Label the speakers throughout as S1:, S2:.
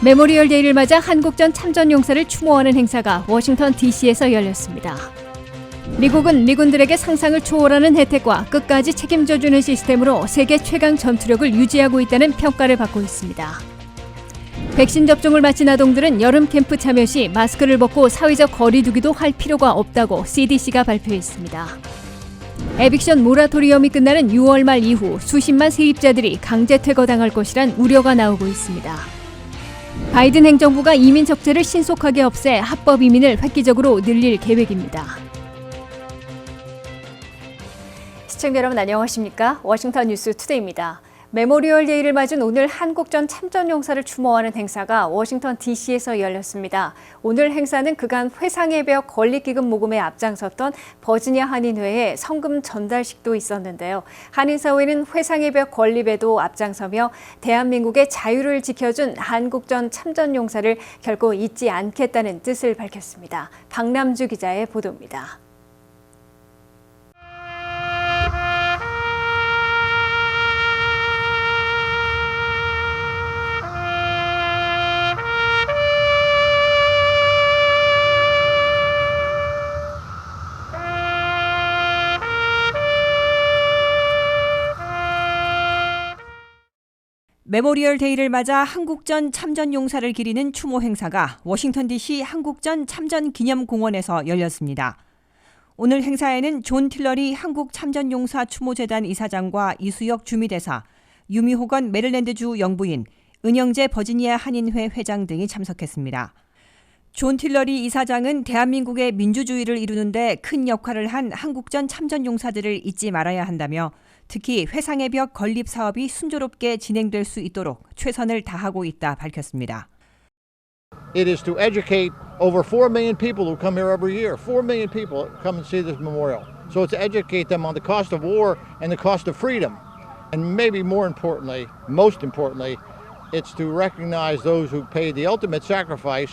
S1: 메모리얼 데이를 맞아 한국전 참전용사를 추모하는 행사가 워싱턴 DC에서 열렸습니다. 미국은 미군들에게 상상을 초월하는 혜택과 끝까지 책임져주는 시스템으로 세계 최강 전투력을 유지하고 있다는 평가를 받고 있습니다. 백신 접종을 마친 아동들은 여름 캠프 참여 시 마스크를 벗고 사회적 거리 두기도 할 필요가 없다고 CDC가 발표했습니다. 에빅션 모라토리엄이 끝나는 6월 말 이후 수십만 세입자들이 강제 퇴거당할 것이란 우려가 나오고 있습니다. 바이든 행정부가 이민 적재를 신속하게 없애 합법 이민을 획기적으로 늘릴 계획입니다. 시청자 여러분 안녕하십니까? 워싱턴 뉴스 투데이입니다. 메모리얼 데이를 맞은 오늘 한국전 참전용사를 추모하는 행사가 워싱턴 DC에서 열렸습니다. 오늘 행사는 그간 회상의 벽 건립기금 모금에 앞장섰던 버지니아 한인회의 성금 전달식도 있었는데요. 한인사회는 회상의 벽 건립에도 앞장서며 대한민국의 자유를 지켜준 한국전 참전용사를 결코 잊지 않겠다는 뜻을 밝혔습니다. 박남주 기자의 보도입니다.
S2: 메모리얼 데이를 맞아 한국전 참전 용사를 기리는 추모 행사가 워싱턴 DC 한국전 참전 기념공원에서 열렸습니다. 오늘 행사에는 존 틸러리 한국 참전 용사 추모재단 이사장과 이수혁 주미대사, 유미 호건 메릴랜드주 영부인, 은영재 버지니아 한인회 회장 등이 참석했습니다. 존 틸러리 이사장은 대한민국의 민주주의를 이루는 데 큰 역할을 한 한국전 참전 용사들을 잊지 말아야 한다며 특히 회상의 벽 건립 사업이 순조롭게 진행될 수 있도록 최선을 다하고 있다 밝혔습니다.
S3: It is to educate over 4 million people who come here every year. 4 million people come and see this memorial. So it's to educate them on the cost of war and the cost of freedom. And maybe more importantly, most importantly, it's to recognize those who paid the ultimate sacrifice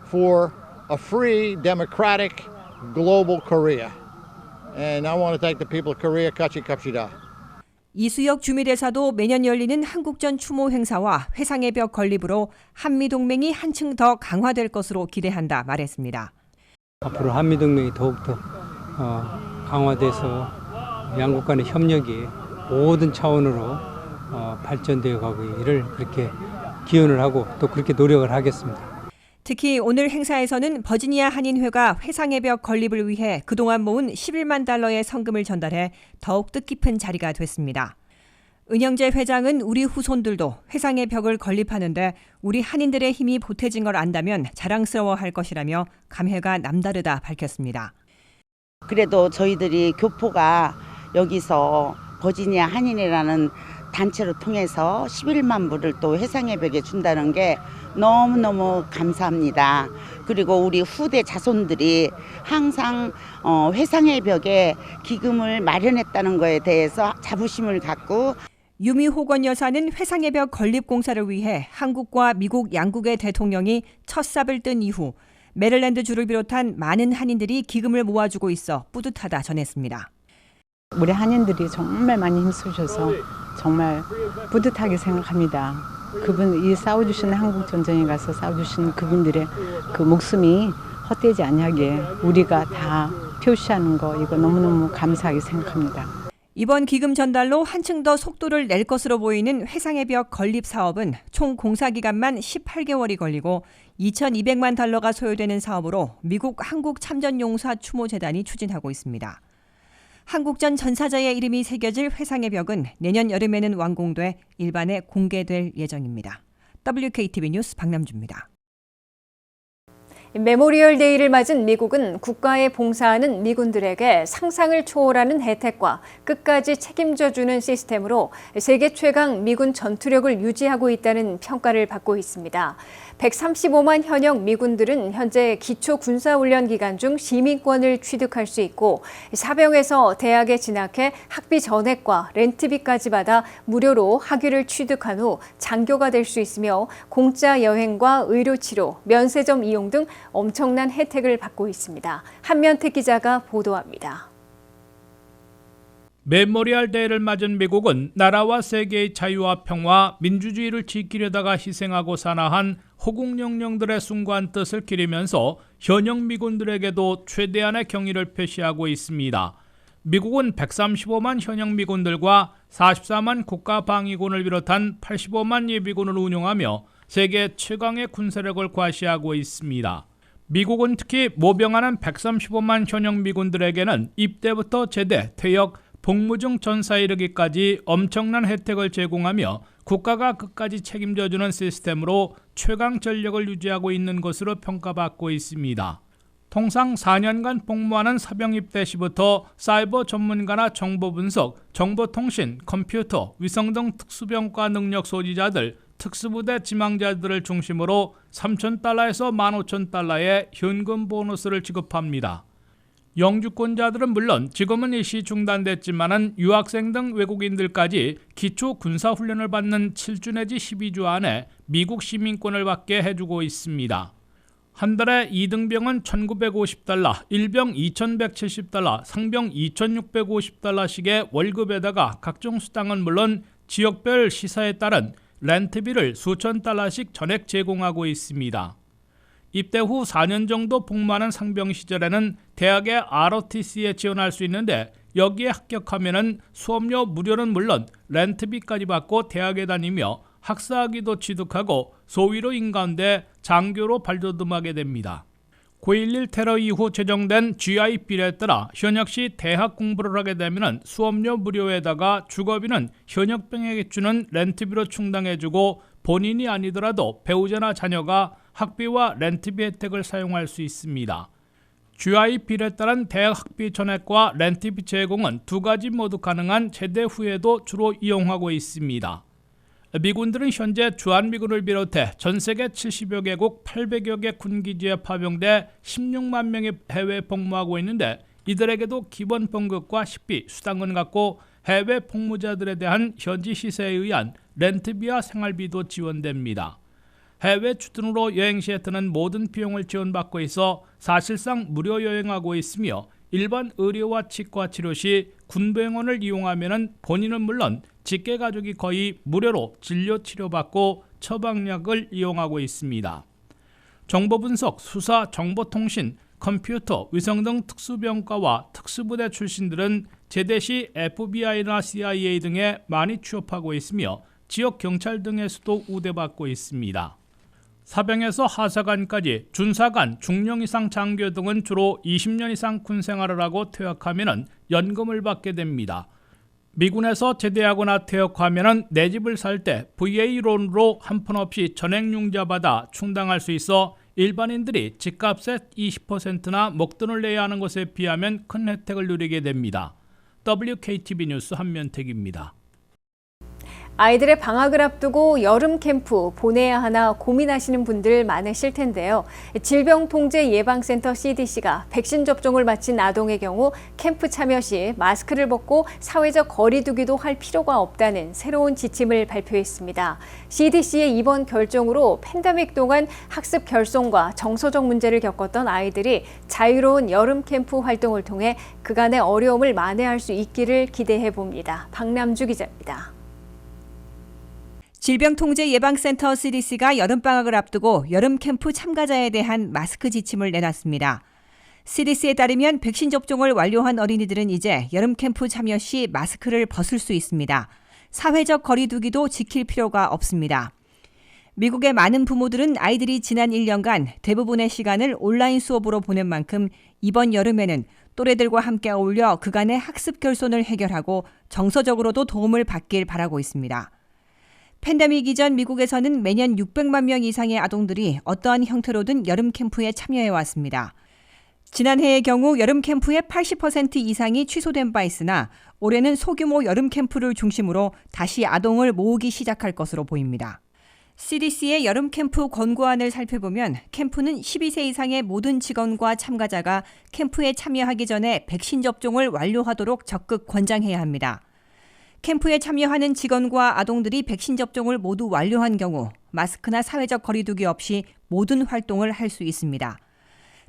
S3: for a free, democratic, global Korea. And I want to thank the people of Korea. 갑시다.
S2: 이수혁 주미대사도 매년 열리는 한국전 추모 행사와 회상의 벽 건립으로 한미동맹이 한층 더 강화될 것으로 기대한다 말했습니다.
S4: 앞으로 한미동맹이 더욱더 강화돼서 양국 간의 협력이 모든 차원으로 발전되어 가고 이를 그렇게 기원을 하고 또 그렇게 노력을 하겠습니다.
S2: 특히 오늘 행사에서는 버지니아 한인회가 회상의 벽 건립을 위해 그동안 모은 11만 달러의 성금을 전달해 더욱 뜻깊은 자리가 됐습니다. 은영재 회장은 우리 후손들도 회상의 벽을 건립하는데 우리 한인들의 힘이 보태진 걸 안다면 자랑스러워할 것이라며 감회가 남다르다 밝혔습니다.
S5: 그래도 저희들이 교포가 여기서 버지니아 한인회라는 단체로 통해서 11만 불을 또 회상의 벽에 준다는 게 너무너무 감사합니다. 그리고 우리 후대 자손들이 항상 회상의 벽에 기금을 마련했다는 거에 대해서 자부심을 갖고
S2: 유미 호건 여사는 회상의 벽 건립 공사를 위해 한국과 미국 양국의 대통령이 첫 삽을 뜬 이후 메릴랜드 주를 비롯한 많은 한인들이 기금을 모아주고 있어 뿌듯하다 전했습니다.
S6: 우리 한인들이 정말 많이 힘쓰셔서 정말 뿌듯하게 생각합니다. 이 싸워주시는 한국 전쟁에 가서 싸워주시는 그분들의 그 목숨이 헛되지 않게 우리가 다 표시하는 거 이거 너무너무 감사하게 생각합니다.
S2: 이번 기금 전달로 한층 더 속도를 낼 것으로 보이는 회상의 벽 건립 사업은 총 공사 기간만 18개월이 걸리고 2,200만 달러가 소요되는 사업으로 미국 한국 참전용사 추모재단이 추진하고 있습니다. 한국전 전사자의 이름이 새겨질 회상의 벽은 내년 여름에는 완공돼 일반에 공개될 예정입니다. WKTV 뉴스 박남주입니다.
S1: 메모리얼 데이를 맞은 미국은 국가에 봉사하는 미군들에게 상상을 초월하는 혜택과 끝까지 책임져주는 시스템으로 세계 최강 미군 전투력을 유지하고 있다는 평가를 받고 있습니다. 135만 현역 미군들은 현재 기초 군사훈련 기간 중 시민권을 취득할 수 있고 사병에서 대학에 진학해 학비 전액과 렌트비까지 받아 무료로 학위를 취득한 후 장교가 될 수 있으며 공짜 여행과 의료치료, 면세점 이용 등 엄청난 혜택을 받고 있습니다. 한면택 기자가 보도합니다.
S7: 메모리얼 데이를 맞은 미국은 나라와 세계의 자유와 평화, 민주주의를 지키려다가 희생하고 산화한 호국영령들의 숭고한 뜻을 기리면서 현역 미군들에게도 최대한의 경의를 표시하고 있습니다. 미국은 135만 현역 미군들과 44만 국가방위군을 비롯한 85만 예비군을 운용하며 세계 최강의 군사력을 과시하고 있습니다. 미국은 특히 모병하는 135만 현역 미군들에게는 입대부터 제대, 퇴역, 복무 중 전사에 이르기까지 엄청난 혜택을 제공하며 국가가 끝까지 책임져주는 시스템으로 최강 전력을 유지하고 있는 것으로 평가받고 있습니다. 통상 4년간 복무하는 사병 입대 시부터 사이버 전문가나 정보 분석, 정보통신, 컴퓨터, 위성 등 특수병과 능력 소지자들, 특수부대 지망자들을 중심으로 3,000달러에서 15,000달러의 현금 보너스를 지급합니다. 영주권자들은 물론 지금은 일시 중단됐지만은 유학생 등 외국인들까지 기초 군사훈련을 받는 7주 내지 12주 안에 미국 시민권을 받게 해주고 있습니다. 한 달에 2등병은 1,950달러, 1병 2,170달러, 상병 2,650달러씩의 월급에다가 각종 수당은 물론 지역별 시사에 따른 렌트비를 수천 달러씩 전액 제공하고 있습니다. 입대 후 4년 정도 복무하는 상병 시절에는 대학의 ROTC에 지원할 수 있는데 여기에 합격하면은 수업료 무료는 물론 렌트비까지 받고 대학에 다니며 학사학위도 취득하고 소위로인 가운데 장교로 발돋움하게 됩니다. 9.11 테러 이후 제정된 GI 빌에 따라 현역시 대학 공부를 하게 되면 수업료 무료에다가 주거비는 현역병에게 주는 렌트비로 충당해주고 본인이 아니더라도 배우자나 자녀가 학비와 렌트비 혜택을 사용할 수 있습니다. GI 빌에 따른 대학 학비 전액과 렌트비 제공은 두 가지 모두 가능한 제대 후에도 주로 이용하고 있습니다. 미군들은 현재 주한미군을 비롯해 전 세계 70여 개국 800여 개 군기지에 파병돼 16만 명이 해외 복무하고 있는데 이들에게도 기본 봉급과 식비, 수당은 갖고 해외 복무자들에 대한 현지 시세에 의한 렌트비와 생활비도 지원됩니다. 해외 출전으로 여행 시에 드는 모든 비용을 지원받고 있어 사실상 무료 여행하고 있으며 일반 의료와 치과 치료 시 군병원을 이용하면 본인은 물론 직계 가족이 거의 무료로 진료 치료받고 처방약을 이용하고 있습니다. 정보분석, 수사, 정보통신, 컴퓨터, 위성 등 특수병과와 특수부대 출신들은 제대 시 FBI나 CIA 등에 많이 취업하고 있으며 지역 경찰 등에서도 우대받고 있습니다. 사병에서 하사관까지 준사관, 중령 이상 장교 등은 주로 20년 이상 군 생활을 하고 퇴역하면 연금을 받게 됩니다. 미군에서 제대하거나 퇴역하면 내 집을 살 때 VA론으로 한 푼 없이 전액융자 받아 충당할 수 있어 일반인들이 집값의 20%나 목돈을 내야 하는 것에 비하면 큰 혜택을 누리게 됩니다. WKTV 뉴스 한면택입니다.
S1: 아이들의 방학을 앞두고 여름 캠프 보내야 하나 고민하시는 분들 많으실 텐데요. 질병통제예방센터 CDC가 백신 접종을 마친 아동의 경우 캠프 참여 시 마스크를 벗고 사회적 거리 두기도 할 필요가 없다는 새로운 지침을 발표했습니다. CDC의 이번 결정으로 팬데믹 동안 학습 결손과 정서적 문제를 겪었던 아이들이 자유로운 여름 캠프 활동을 통해 그간의 어려움을 만회할 수 있기를 기대해 봅니다. 박남주 기자입니다.
S2: 질병통제예방센터 CDC가 여름방학을 앞두고 여름 캠프 참가자에 대한 마스크 지침을 내놨습니다. CDC에 따르면 백신 접종을 완료한 어린이들은 이제 여름 캠프 참여 시 마스크를 벗을 수 있습니다. 사회적 거리 두기도 지킬 필요가 없습니다. 미국의 많은 부모들은 아이들이 지난 1년간 대부분의 시간을 온라인 수업으로 보낸 만큼 이번 여름에는 또래들과 함께 어울려 그간의 학습 결손을 해결하고 정서적으로도 도움을 받길 바라고 있습니다. 팬데믹 이전 미국에서는 매년 600만 명 이상의 아동들이 어떠한 형태로든 여름 캠프에 참여해왔습니다. 지난해의 경우 여름 캠프의 80% 이상이 취소된 바 있으나 올해는 소규모 여름 캠프를 중심으로 다시 아동을 모으기 시작할 것으로 보입니다. CDC의 여름 캠프 권고안을 살펴보면 캠프는 12세 이상의 모든 직원과 참가자가 캠프에 참여하기 전에 백신 접종을 완료하도록 적극 권장해야 합니다. 캠프에 참여하는 직원과 아동들이 백신 접종을 모두 완료한 경우 마스크나 사회적 거리 두기 없이 모든 활동을 할 수 있습니다.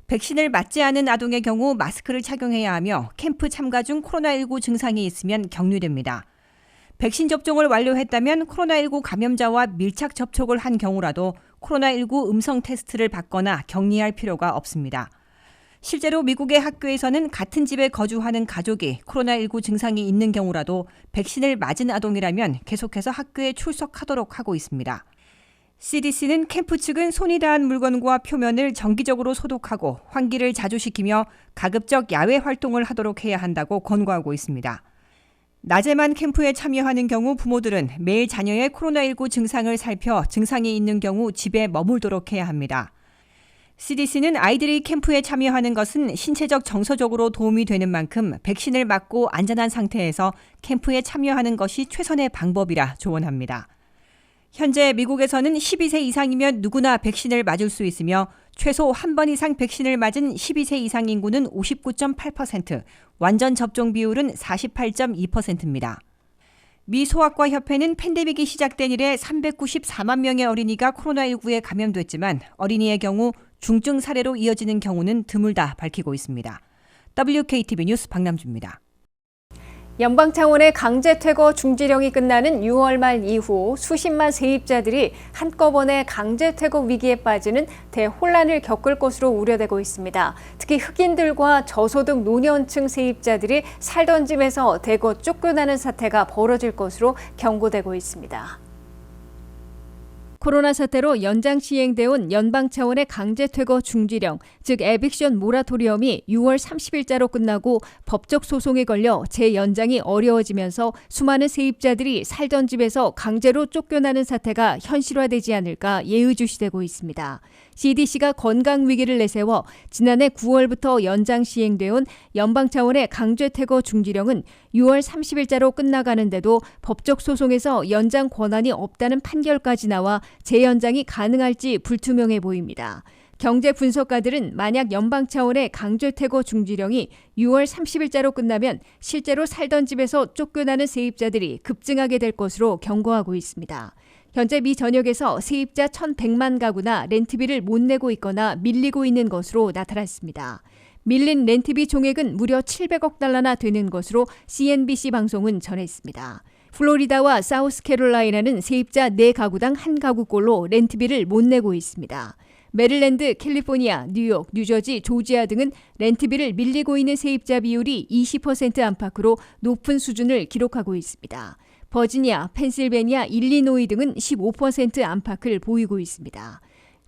S2: 백신을 맞지 않은 아동의 경우 마스크를 착용해야 하며 캠프 참가 중 코로나19 증상이 있으면 격리됩니다. 백신 접종을 완료했다면 코로나19 감염자와 밀착 접촉을 한 경우라도 코로나19 음성 테스트를 받거나 격리할 필요가 없습니다. 실제로 미국의 학교에서는 같은 집에 거주하는 가족이 코로나19 증상이 있는 경우라도 백신을 맞은 아동이라면 계속해서 학교에 출석하도록 하고 있습니다. CDC는 캠프 측은 손이 닿은 물건과 표면을 정기적으로 소독하고 환기를 자주 시키며 가급적 야외 활동을 하도록 해야 한다고 권고하고 있습니다. 낮에만 캠프에 참여하는 경우 부모들은 매일 자녀의 코로나19 증상을 살펴 증상이 있는 경우 집에 머물도록 해야 합니다. CDC는 아이들이 캠프에 참여하는 것은 신체적 정서적으로 도움이 되는 만큼 백신을 맞고 안전한 상태에서 캠프에 참여하는 것이 최선의 방법이라 조언합니다. 현재 미국에서는 12세 이상이면 누구나 백신을 맞을 수 있으며 최소 한 번 이상 백신을 맞은 12세 이상 인구는 59.8%, 완전 접종 비율은 48.2%입니다. 미 소아과 협회는 팬데믹이 시작된 이래 394만 명의 어린이가 코로나19에 감염됐지만 어린이의 경우 중증 사례로 이어지는 경우는 드물다 밝히고 있습니다. WKTV 뉴스 박남주입니다.
S1: 연방 차원의 강제 퇴거 중지령이 끝나는 6월 말 이후 수십만 세입자들이 한꺼번에 강제 퇴거 위기에 빠지는 대혼란을 겪을 것으로 우려되고 있습니다. 특히 흑인들과 저소득 노년층 세입자들이 살던 집에서 대거 쫓겨나는 사태가 벌어질 것으로 경고되고 있습니다. 코로나 사태로 연장 시행돼 온 연방 차원의 강제 퇴거 중지령, 즉 에빅션 모라토리엄이 6월 30일자로 끝나고 법적 소송에 걸려 재연장이 어려워지면서 수많은 세입자들이 살던 집에서 강제로 쫓겨나는 사태가 현실화되지 않을까 예의주시되고 있습니다. CDC가 건강 위기를 내세워 지난해 9월부터 연장 시행돼 온 연방 차원의 강제 퇴거 중지령은 6월 30일자로 끝나가는데도 법적 소송에서 연장 권한이 없다는 판결까지 나와 재연장이 가능할지 불투명해 보입니다. 경제 분석가들은 만약 연방 차원의 강제 퇴거 중지령이 6월 30일자로 끝나면 실제로 살던 집에서 쫓겨나는 세입자들이 급증하게 될 것으로 경고하고 있습니다. 현재 미 전역에서 세입자 1,100만 가구나 렌트비를 못 내고 있거나 밀리고 있는 것으로 나타났습니다. 밀린 렌트비 총액은 무려 700억 달러나 되는 것으로 CNBC 방송은 전했습니다. 플로리다와 사우스캐롤라이나는 세입자 4가구당 1가구꼴로 렌트비를 못 내고 있습니다. 메릴랜드, 캘리포니아, 뉴욕, 뉴저지, 조지아 등은 렌트비를 밀리고 있는 세입자 비율이 20% 안팎으로 높은 수준을 기록하고 있습니다. 버지니아, 펜실베니아, 일리노이 등은 15% 안팎을 보이고 있습니다.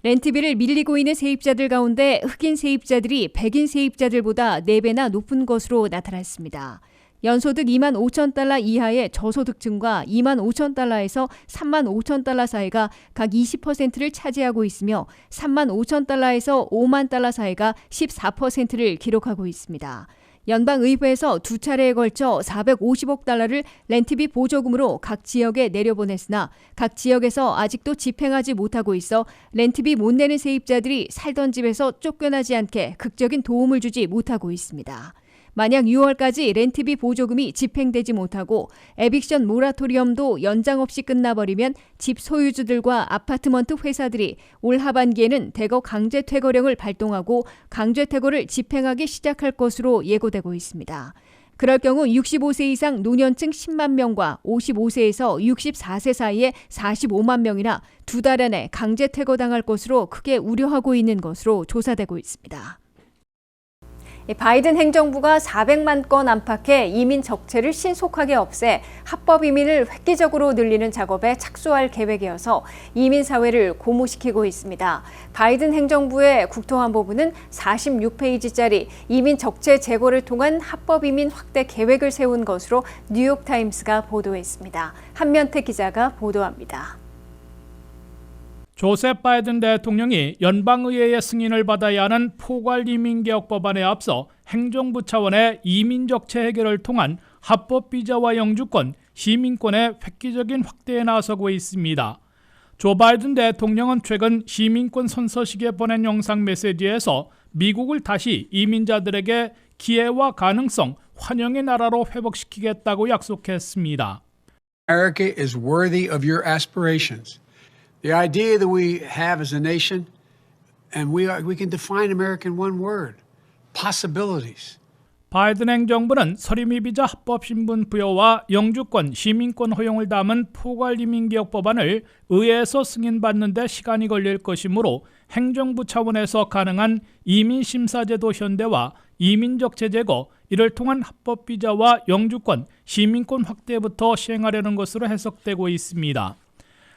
S1: 렌트비를 밀리고 있는 세입자들 가운데 흑인 세입자들이 백인 세입자들보다 4배나 높은 것으로 나타났습니다. 연소득 2만 5천 달러 이하의 저소득층과 2만 5천 달러에서 3만 5천 달러 사이가 각 20%를 차지하고 있으며 3만 5천 달러에서 5만 달러 사이가 14%를 기록하고 있습니다. 연방의회에서 2차례에 걸쳐 450억 달러를 렌트비 보조금으로 각 지역에 내려보냈으나 각 지역에서 아직도 집행하지 못하고 있어 렌트비 못 내는 세입자들이 살던 집에서 쫓겨나지 않게 극적인 도움을 주지 못하고 있습니다. 만약 6월까지 렌트비 보조금이 집행되지 못하고 에빅션 모라토리엄도 연장 없이 끝나버리면 집 소유주들과 아파트먼트 회사들이 올 하반기에는 대거 강제 퇴거령을 발동하고 강제 퇴거를 집행하기 시작할 것으로 예고되고 있습니다. 그럴 경우 65세 이상 노년층 10만 명과 55세에서 64세 사이에 45만 명이나 2달 안에 강제 퇴거당할 것으로 크게 우려하고 있는 것으로 조사되고 있습니다. 바이든 행정부가 400만 건 안팎의 이민 적체를 신속하게 없애 합법 이민을 획기적으로 늘리는 작업에 착수할 계획이어서 이민 사회를 고무시키고 있습니다. 바이든 행정부의 국토안보부는 46페이지짜리 이민 적체 제거를 통한 합법 이민 확대 계획을 세운 것으로 뉴욕타임스가 보도했습니다. 한면태 기자가 보도합니다.
S7: 조셉 바이든 대통령이 연방의회의 승인을 받아야 하는 포괄 이민개혁 법안에 앞서 행정부 차원의 이민적체 해결을 통한 합법 비자와 영주권, 시민권의 획기적인 확대에 나서고 있습니다. 조 바이든 대통령은 최근 시민권 선서식에 보낸 영상 메시지에서 미국을 다시 이민자들에게 기회와 가능성, 환영의 나라로 회복시키겠다고 약속했습니다.
S8: America is worthy of your aspirations. The idea that we have as a nation, and we can define America in one word, possibilities.
S7: 바이든 행정부는 서림이 비자 합법 신분 부여와 영주권, 시민권 허용을 담은 포괄 이민개혁 법안을 의회에서 승인받는 데 시간이 걸릴 것이므로 행정부 차원에서 가능한 이민 심사제도 현대화, 이민적 제재거, 이를 통한 합법 비자와 영주권, 시민권 확대부터 시행하려는 것으로 해석되고 있습니다.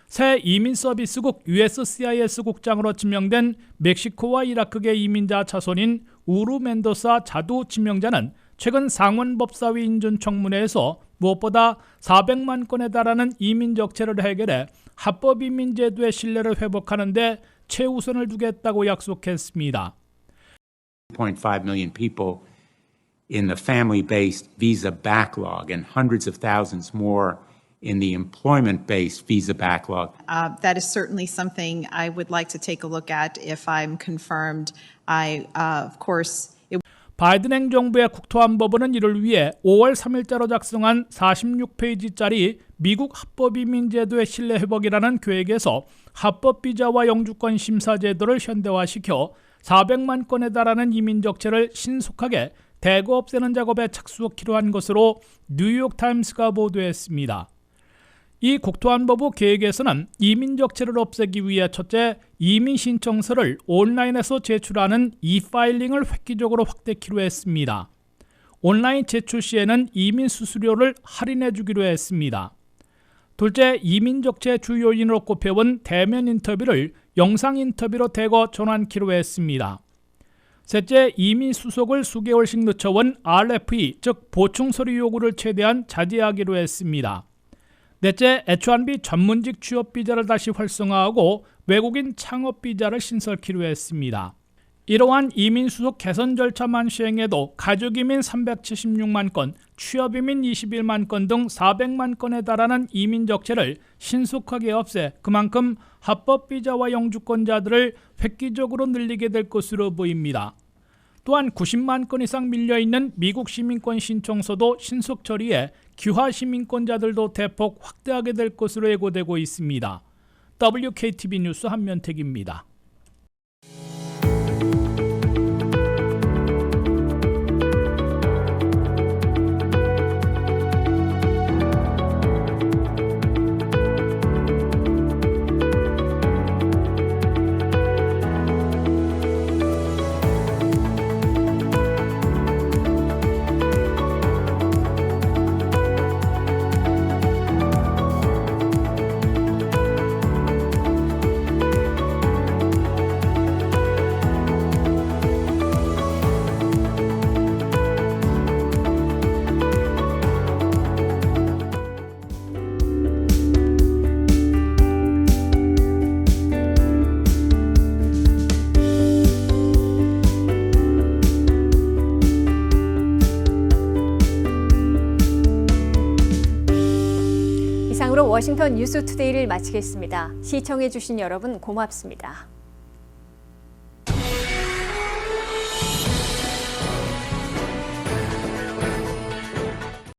S7: 새 이민 서비스국 USCIS 국장으로 지명된 멕시코와 이라크계 이민자 자손인 우루 멘도사 자두 지명자는 최근 상원법사위 인준청문회에서 무엇보다 400만 건에 달하는 이민 적체를 해결해 합법 이민 제도의 신뢰를 회복하는 데 최우선을 두겠다고 약속했습니다.
S9: 1.5 million people in the family-based visa backlog and hundreds of thousands more in the employment-based visa backlog.
S10: That is certainly something I would like to take a look at if I'm confirmed. Of course,
S7: 바이든 행정부의 국토안보부는 이를 위해 5월 3일자로 작성한 46페이지짜리 미국 합법 이민 제도의 신뢰 회복이라는 계획에서 합법 비자와 영주권 심사 제도를 현대화시켜 400만 건에 달하는 이민 적체를 신속하게 대거 없애는 작업에 착수하기로 한 것으로 뉴욕타임스가 보도했습니다. 이 국토안보부 계획에서는 이민 적체를 없애기 위해 첫째, 이민 신청서를 온라인에서 제출하는 e-파일링을 획기적으로 확대키로 했습니다. 온라인 제출 시에는 이민 수수료를 할인해 주기로 했습니다. 둘째, 이민 적체 주요인으로 꼽혀온 대면 인터뷰를 영상 인터뷰로 대거 전환키로 했습니다. 셋째, 이민 수속을 수개월씩 늦춰온 RFE, 즉 보충 서류 요구를 최대한 자제하기로 했습니다. 넷째, H-1B 전문직 취업 비자를 다시 활성화하고 외국인 창업 비자를 신설키로 했습니다. 이러한 이민 수속 개선 절차만 시행해도 가족 이민 376만 건, 취업 이민 21만 건 등 400만 건에 달하는 이민 적체를 신속하게 없애 그만큼 합법 비자와 영주권자들을 획기적으로 늘리게 될 것으로 보입니다. 또한 90만 건 이상 밀려있는 미국 시민권 신청서도 신속 처리해 귀화 시민권자들도 대폭 확대하게 될 것으로 예고되고 있습니다. WKTV 뉴스 한면택입니다.
S1: 이상으로 워싱턴 뉴스투데이를 마치겠습니다. 시청해주신 여러분 고맙습니다.